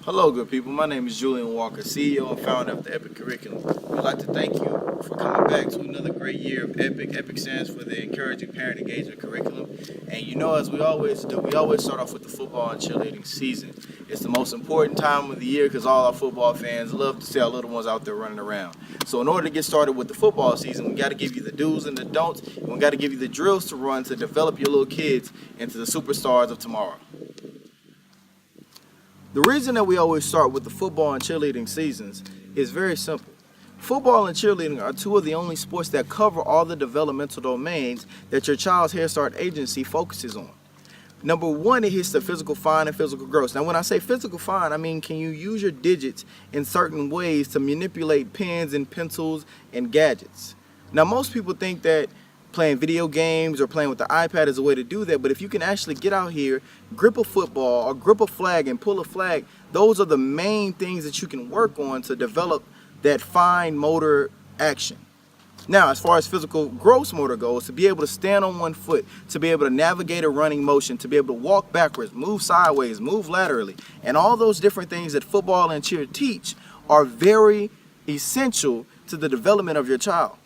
Hello, good people. My name is Julian Walker, CEO and founder of the EPEC curriculum. We'd like to thank you for coming back to another great year of EPEC. EPEC stands for the Encouraging Parent Engagement Curriculum. And you know, as we always do, we always start off with the football and cheerleading season. It's the most important time of the year because all our football fans love to see our little ones out there running around. So in order to get started with the football season, we got to give you the do's and the don'ts, and we got to give you the drills to run to develop your little kids into the superstars of tomorrow. The reason that we always start with the football and cheerleading seasons is very simple. Football and cheerleading are two of the only sports that cover all the developmental domains that your child's Head Start agency focuses on. Number one, it hits the physical fine and physical growth. Now, when I say physical fine, I mean, can you use your digits in certain ways to manipulate pens and pencils and gadgets? Now, most people think that playing video games or playing with the iPad is a way to do that, but if you can actually get out here, grip a football or grip a flag and pull a flag, those are the main things that you can work on to develop that fine motor action. Now, as far as physical gross motor goes, to be able to stand on one foot, to be able to navigate a running motion, to be able to walk backwards, move sideways, move laterally, and all those different things that football and cheer teach are very essential to the development of your child.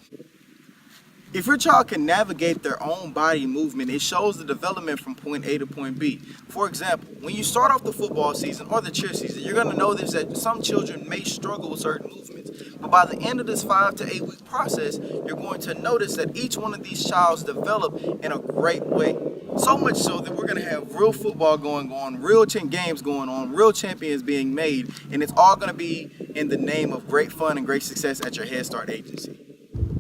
If your child can navigate their own body movement, it shows the development from point A to point B. For example, when you start off the football season or the cheer season, you're going to notice that some children may struggle with certain movements. But by the end of this 5 to 8 week process, you're going to notice that each one of these childs develop in a great way. So much so that we're going to have real football going on, real games going on, real champions being made, and it's all going to be in the name of great fun and great success at your Head Start agency.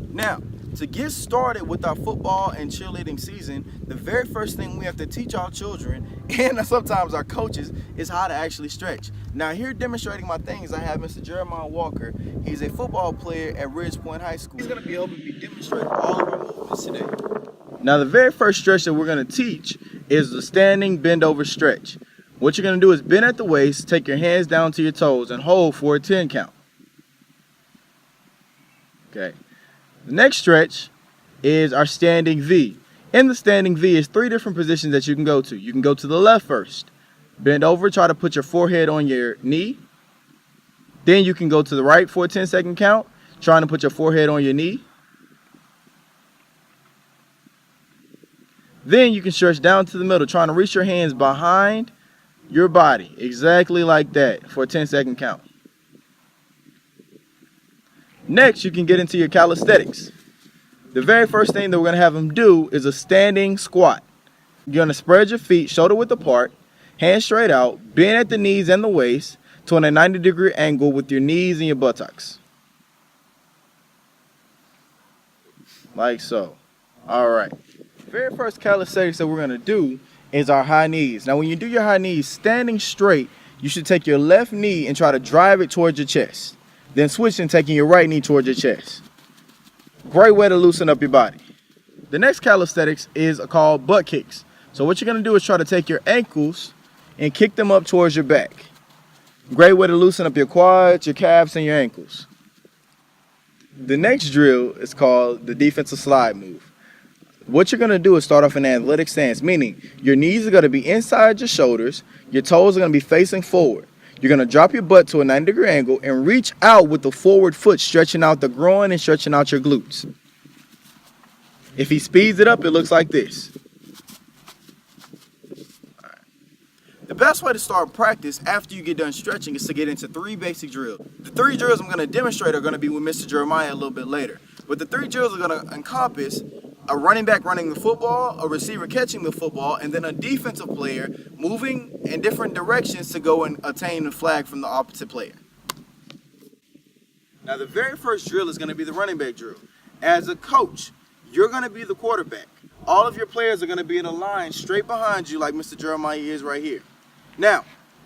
Now, to get started with our football and cheerleading season, the very first thing we have to teach our children and sometimes our coaches is how to actually stretch. Now, here demonstrating my things, I have Mr. Jeremiah Walker. He's a football player at Ridge Point High School. He's going to be helping me demonstrate all of our movements today. Now, the very first stretch that we're going to teach is the standing bend over stretch. What you're going to do is bend at the waist, take your hands down to your toes, and hold for a 10 count. Okay. The next stretch is our standing V. In the standing V is 3 different positions that you can go to. You can go to the left first. Bend over, try to put your forehead on your knee. Then you can go to the right for a 10-second count, trying to put your forehead on your knee. Then you can stretch down to the middle, trying to reach your hands behind your body, exactly like that, for a 10-second count. Next, you can get into your calisthenics. The very first thing that we're going to have them do is a standing squat. You're going to spread your feet shoulder width apart, hands straight out, bend at the knees and the waist to a 90-degree angle with your knees and your buttocks. Like so. All right. The very first calisthenics that we're going to do is our high knees. Now, when you do your high knees, standing straight, you should take your left knee and try to drive it towards your chest. Then switch and taking your right knee towards your chest. Great way to loosen up your body. The next calisthenics is called butt kicks. So what you're going to do is try to take your ankles and kick them up towards your back. Great way to loosen up your quads, your calves, and your ankles. The next drill is called the defensive slide move. What you're going to do is start off in an athletic stance, meaning your knees are going to be inside your shoulders, your toes are going to be facing forward. You're going to drop your butt to a 90-degree angle and reach out with the forward foot, stretching out the groin and stretching out your glutes. If he speeds it up, it looks like this. Right. The best way to start practice after you get done stretching is to get into 3 basic drills. The 3 drills I'm going to demonstrate are going to be with Mr. Jeremiah a little bit later. But the 3 drills are going to encompass a running back running the football, a receiver catching the football, and then a defensive player moving in different directions to go and attain the flag from the opposite player. Now, the very first drill is going to be the running back drill. As a coach, you're going to be the quarterback. All of your players are going to be in a line straight behind you like Mr. Jeremiah is right here. Now,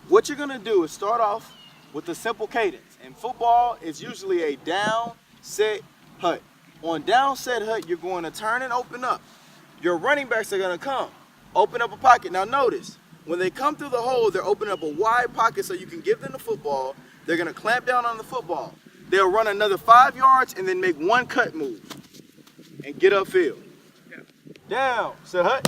what you're going to do is start off with a simple cadence. In football, it's usually a down, set, hut. On down, set, hut, you're going to turn and open up. Your running backs are going to come, open up a pocket. Now notice, when they come through the hole, they're opening up a wide pocket so you can give them the football. They're going to clamp down on the football. They'll run another 5 yards and then make one cut move and get upfield. Down, set, hut.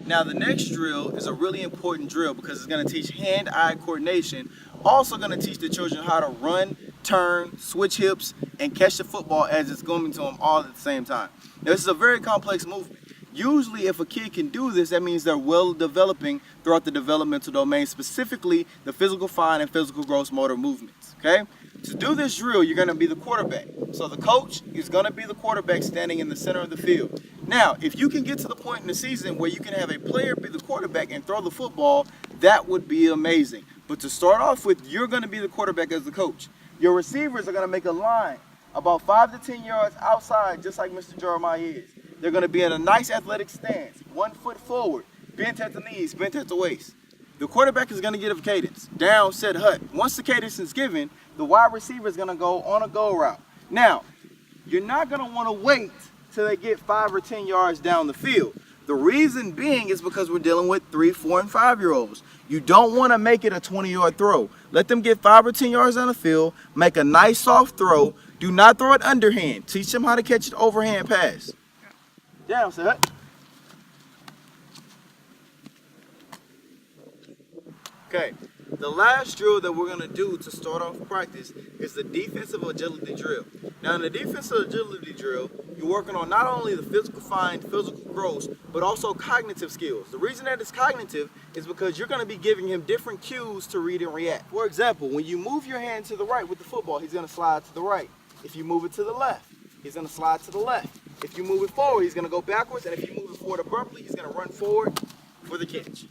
Now the next drill is a really important drill because it's going to teach hand-eye coordination. Also going to teach the children how to run, turn, switch hips, and catch the football as it's coming to them all at the same time. Now, this is a very complex movement. Usually if a kid can do this, that means they're well developing throughout the developmental domain, specifically the physical fine and physical gross motor movements, okay? To do this drill, you're going to be the quarterback. So the coach is going to be the quarterback standing in the center of the field. Now, if you can get to the point in the season where you can have a player be the quarterback and throw the football, that would be amazing. But to start off with, you're going to be the quarterback as the coach. Your receivers are going to make a line about 5 to 10 yards outside, just like Mr. Jeremiah is. They're going to be in a nice athletic stance, 1 foot forward, bent at the knees, bent at the waist. The quarterback is going to give a cadence, down, set, hut. Once the cadence is given, the wide receiver is going to go on a go route. Now, you're not going to want to wait till they get 5 or 10 yards down the field. The reason being is because we're dealing with 3, 4, and 5-year-olds. You don't want to make it a 20-yard throw. Let them get 5 or 10 yards down the field, make a nice soft throw. Do not throw it underhand. Teach them how to catch an overhand pass. Down, set. Okay, the last drill that we're going to do to start off practice is the defensive agility drill. Now in the defensive agility drill, you're working on not only the physical fine, physical gross, but also cognitive skills. The reason that it's cognitive is because you're going to be giving him different cues to read and react. For example, when you move your hand to the right with the football, he's going to slide to the right. If you move it to the left, he's going to slide to the left. If you move it forward, he's going to go backwards, and if you move it forward abruptly, he's going to run forward for the catch.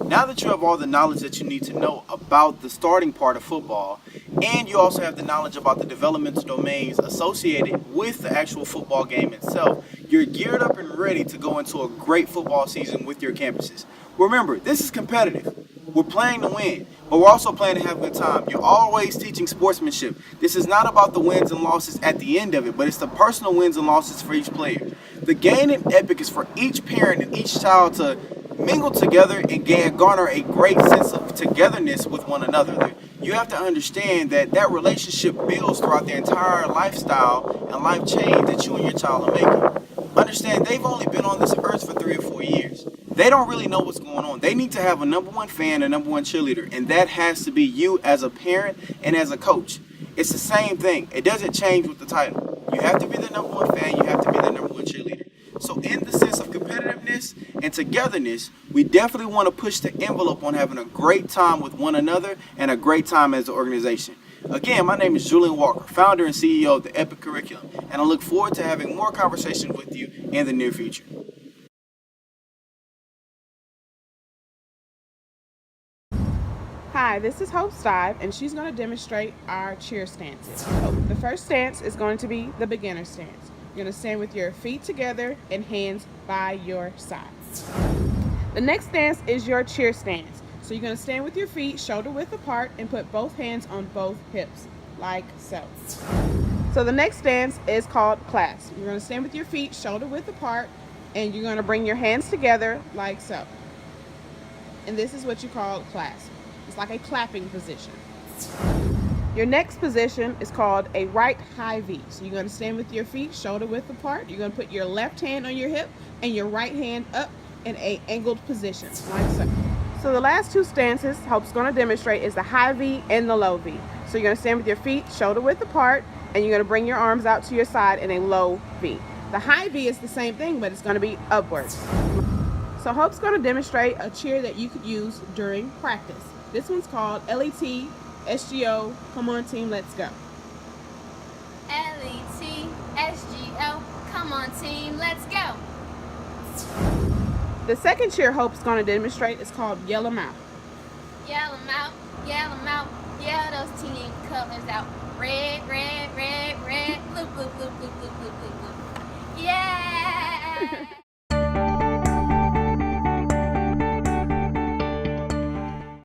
Now that you have all the knowledge that you need to know about the starting part of football, and you also have the knowledge about the developmental domains associated with the actual football game itself, you're geared up and ready to go into a great football season with your campuses. Remember, this is competitive. We're playing to win, but we're also playing to have a good time. You're always teaching sportsmanship. This is not about the wins and losses at the end of it, but it's the personal wins and losses for each player. The game in EPEC is for each parent and each child to mingle together and garner a great sense of togetherness with one another. You have to understand that that relationship builds throughout their entire lifestyle and life change that you and your child are making. Understand, they've only been on this earth for 3 or 4 years. They don't really know what's going on. They need to have a #1 fan, a #1 cheerleader, and that has to be you as a parent and as a coach. It's the same thing. It doesn't change with the title. You have to be the #1 fan, you have to be the #1 cheerleader. So in the sense of competitiveness and togetherness, we definitely want to push the envelope on having a great time with one another and a great time as an organization. Again, my name is Julian Walker, founder and CEO of the EPEC curriculum, and I look forward to having more conversations with you in the near future. Hi, this is Hope Stive, and she's going to demonstrate our cheer stances. The first stance is going to be the beginner stance. You're going to stand with your feet together and hands by your sides. The next stance is your cheer stance. So you're going to stand with your feet shoulder width apart and put both hands on both hips, like so. So the next stance is called clasp. You're going to stand with your feet shoulder width apart and you're going to bring your hands together like so. And this is what you call clasp. It's like a clapping position. Your next position is called a right high V. So you're going to stand with your feet shoulder width apart. You're going to put your left hand on your hip and your right hand up in a angled position, like so. So the last 2 stances Hope's going to demonstrate is the high V and the low V. So you're going to stand with your feet shoulder width apart and you're going to bring your arms out to your side in a low V. The high V is the same thing, but it's going to be upwards. So Hope's going to demonstrate a cheer that you could use during practice. This one's called LET SGO, come on team, let's go. LET SGO, come on team, let's go. The second cheer Hope's going to demonstrate is called Yell 'em Out. Yell 'em out, yell 'em out, yell those team colors out. Red, red, red, red, blue, blue, blue, blue, blue, blue, blue, blue. Yeah!